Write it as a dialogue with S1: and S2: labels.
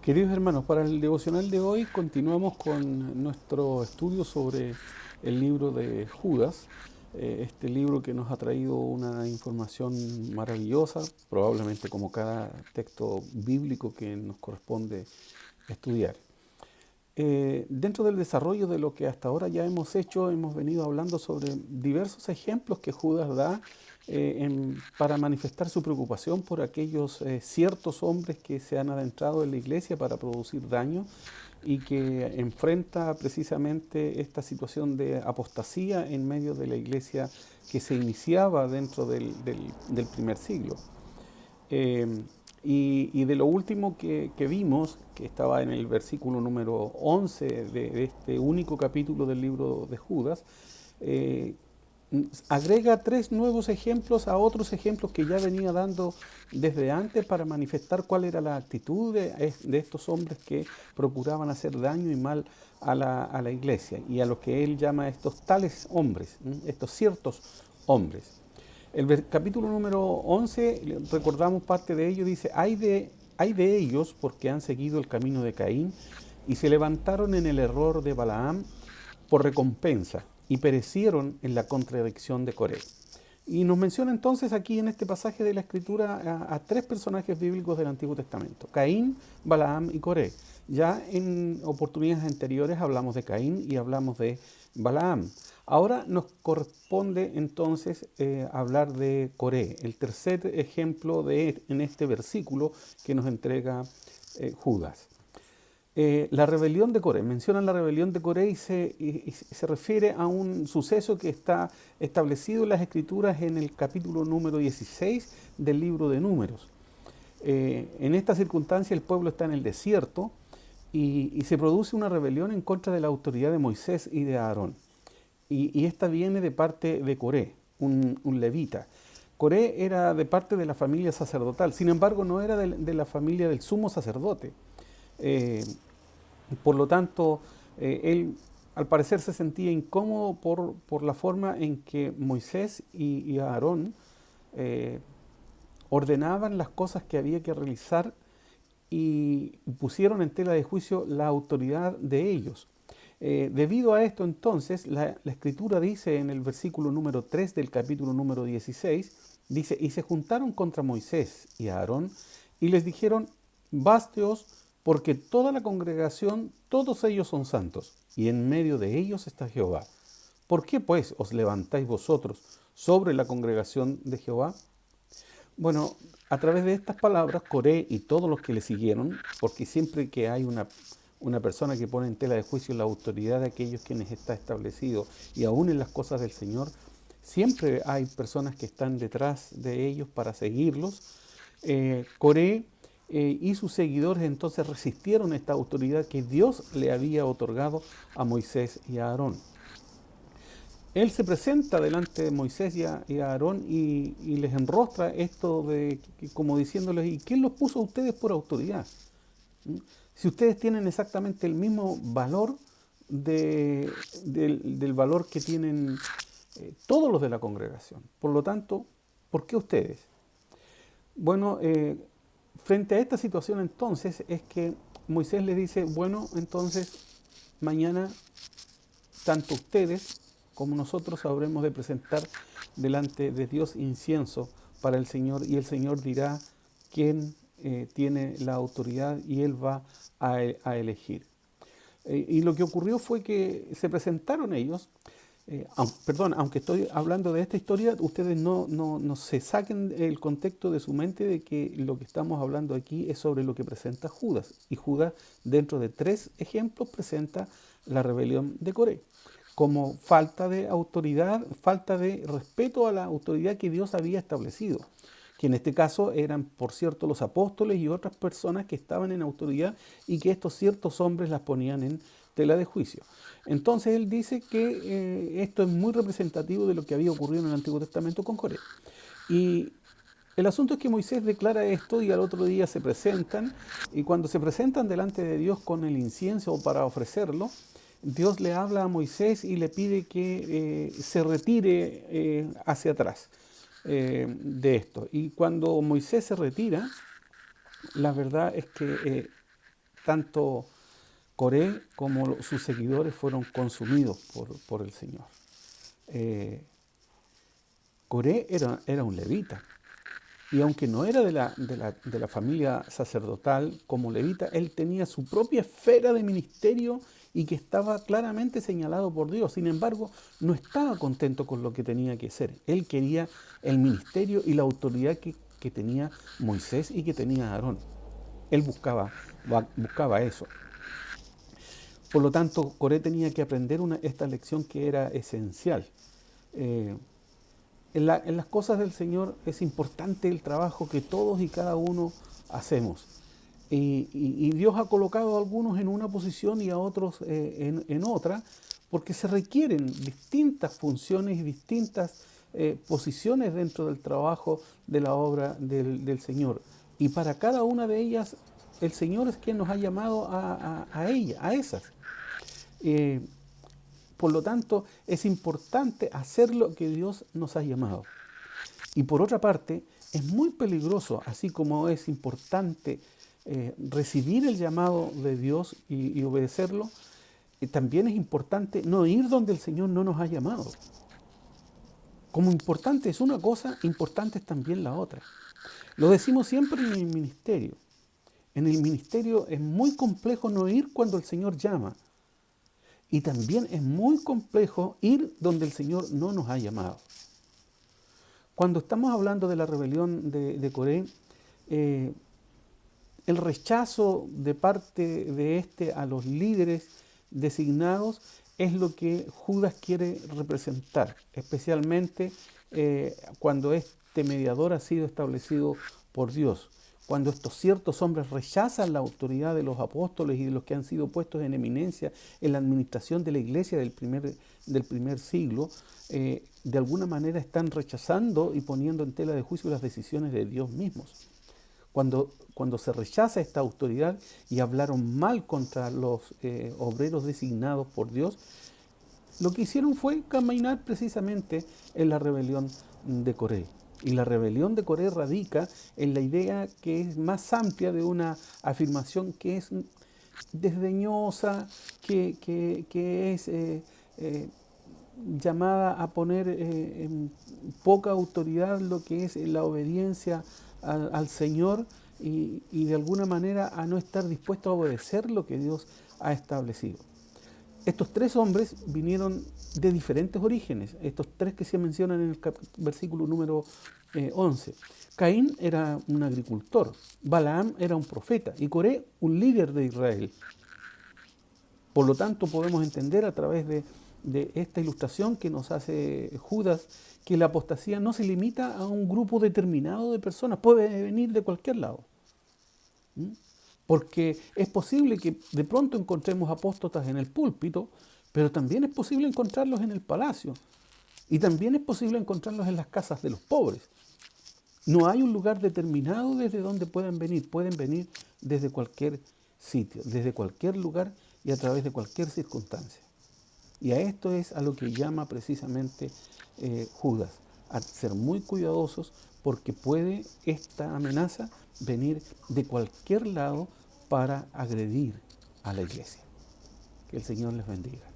S1: Queridos hermanos, para el devocional de hoy continuamos con nuestro estudio sobre el libro de Judas, este libro que nos ha traído una información maravillosa, probablemente como cada texto bíblico que nos corresponde estudiar. Dentro del desarrollo de lo que hasta ahora ya hemos hecho, hemos venido hablando sobre diversos ejemplos que Judas da para manifestar su preocupación por aquellos ciertos hombres que se han adentrado en la iglesia para producir daño y que enfrenta precisamente esta situación de apostasía en medio de la iglesia que se iniciaba dentro del primer siglo. Eh, y de lo último que vimos, que estaba en el versículo número 11 de este único capítulo del libro de Judas, eh, agrega tres nuevos ejemplos a otros ejemplos que ya venía dando desde antes para manifestar cuál era la actitud de estos hombres que procuraban hacer daño y mal a la iglesia y a lo que él llama estos tales hombres, estos ciertos hombres. El capítulo número 11, recordamos parte de ello, dice, hay de ellos porque han seguido el camino de Caín y se levantaron en el error de Balaam por recompensa y perecieron en la contradicción de Coré. Y nos menciona entonces aquí en este pasaje de la Escritura a tres personajes bíblicos del Antiguo Testamento, Caín, Balaam y Coré. Ya en oportunidades anteriores hablamos de Caín y hablamos de Balaam. Ahora nos corresponde entonces hablar de Coré, el tercer ejemplo en este versículo que nos entrega Judas. La rebelión de Coré, mencionan la rebelión de Coré y se refiere a un suceso que está establecido en las Escrituras en el capítulo número 16 del libro de Números. En esta circunstancia el pueblo está en el desierto y se produce una rebelión en contra de la autoridad de Moisés y de Aarón. Y esta viene de parte de Coré, un levita. Coré era de parte de la familia sacerdotal, sin embargo no era de la familia del sumo sacerdote. Eh, por lo tanto, él al parecer se sentía incómodo por la forma en que Moisés y Aarón eh, ordenaban las cosas que había que realizar y pusieron en tela de juicio la autoridad de ellos. Debido a esto entonces, la escritura dice en el versículo número 3 del capítulo número 16, dice, y se juntaron contra Moisés y Aarón y les dijeron, básteos porque toda la congregación, todos ellos son santos, y en medio de ellos está Jehová. ¿Por qué pues os levantáis vosotros sobre la congregación de Jehová? Bueno, a través de estas palabras, Coré y todos los que le siguieron, porque siempre que hay una persona que pone en tela de juicio la autoridad de aquellos quienes está establecido y aún en las cosas del Señor, siempre hay personas que están detrás de ellos para seguirlos. Coré y sus seguidores entonces resistieron esta autoridad que Dios le había otorgado a Moisés y a Aarón. Él se presenta delante de Moisés y a Aarón y les enrostra esto de como diciéndoles, ¿y quién los puso a ustedes por autoridad? Si ustedes tienen exactamente el mismo valor del valor que tienen todos los de la congregación. Por lo tanto, ¿por qué ustedes? Bueno, frente a esta situación entonces es que Moisés les dice, bueno, entonces mañana tanto ustedes como nosotros habremos de presentar delante de Dios incienso para el Señor y el Señor dirá quién tiene la autoridad y Él va a elegir. Y lo que ocurrió fue que se presentaron ellos, perdón, aunque estoy hablando de esta historia, ustedes no se saquen el contexto de su mente de que lo que estamos hablando aquí es sobre lo que presenta Judas. Y Judas, dentro de tres ejemplos, presenta la rebelión de Coré como falta de autoridad, falta de respeto a la autoridad que Dios había establecido, que en este caso eran, por cierto, los apóstoles y otras personas que estaban en autoridad y que estos ciertos hombres las ponían en tela de juicio. Entonces él dice que esto es muy representativo de lo que había ocurrido en el Antiguo Testamento con Coré. Y el asunto es que Moisés declara esto y al otro día se presentan, y cuando se presentan delante de Dios con el incienso para ofrecerlo, Dios le habla a Moisés y le pide que se retire hacia atrás de esto. Y cuando Moisés se retira, la verdad es que tanto Coré como sus seguidores fueron consumidos por el Señor. Coré era un levita, y aunque no era de la familia sacerdotal como levita, él tenía su propia esfera de ministerio y que estaba claramente señalado por Dios. Sin embargo, no estaba contento con lo que tenía que ser. Él quería el ministerio y la autoridad que tenía Moisés y que tenía Aarón. Él buscaba eso. Por lo tanto, Coré tenía que aprender esta lección que era esencial. En las cosas del Señor es importante el trabajo que todos y cada uno hacemos. Y Dios ha colocado a algunos en una posición y a otros en otra, porque se requieren distintas funciones y distintas posiciones dentro del trabajo de la obra del Señor. Y para cada una de ellas, el Señor es quien nos ha llamado a esas. Por lo tanto, es importante hacer lo que Dios nos ha llamado. Y por otra parte, es muy peligroso, así como es importante recibir el llamado de Dios y obedecerlo, también es importante no ir donde el Señor no nos ha llamado. Como importante es una cosa, importante es también la otra. Lo decimos siempre en el ministerio. En el ministerio es muy complejo no ir cuando el Señor llama. Y también es muy complejo ir donde el Señor no nos ha llamado. Cuando estamos hablando de la rebelión de Coré, el rechazo de parte de a los líderes designados es lo que Judas quiere representar, especialmente cuando este mediador ha sido establecido por Dios. Cuando estos ciertos hombres rechazan la autoridad de los apóstoles y de los que han sido puestos en eminencia en la administración de la iglesia del primer siglo, de alguna manera están rechazando y poniendo en tela de juicio las decisiones de Dios mismos. Cuando se rechaza esta autoridad y hablaron mal contra los obreros designados por Dios, lo que hicieron fue caminar precisamente en la rebelión de Coré. Y la rebelión de Coré radica en la idea que es más amplia de una afirmación que es desdeñosa, que es llamada a poner en poca autoridad lo que es la obediencia al Señor y de alguna manera a no estar dispuesto a obedecer lo que Dios ha establecido. Estos tres hombres vinieron de diferentes orígenes, estos tres que se mencionan en el versículo número 11. Caín era un agricultor, Balaam era un profeta y Coré un líder de Israel. Por lo tanto, podemos entender a través de esta ilustración que nos hace Judas que la apostasía no se limita a un grupo determinado de personas, puede venir de cualquier lado. Porque es posible que de pronto encontremos apóstatas en el púlpito, pero también es posible encontrarlos en el palacio. Y también es posible encontrarlos en las casas de los pobres. No hay un lugar determinado desde donde pueden venir desde cualquier sitio, desde cualquier lugar y a través de cualquier circunstancia. Y a esto es a lo que llama precisamente Judas, a ser muy cuidadosos porque puede esta amenaza venir de cualquier lado para agredir a la iglesia. Que el Señor les bendiga.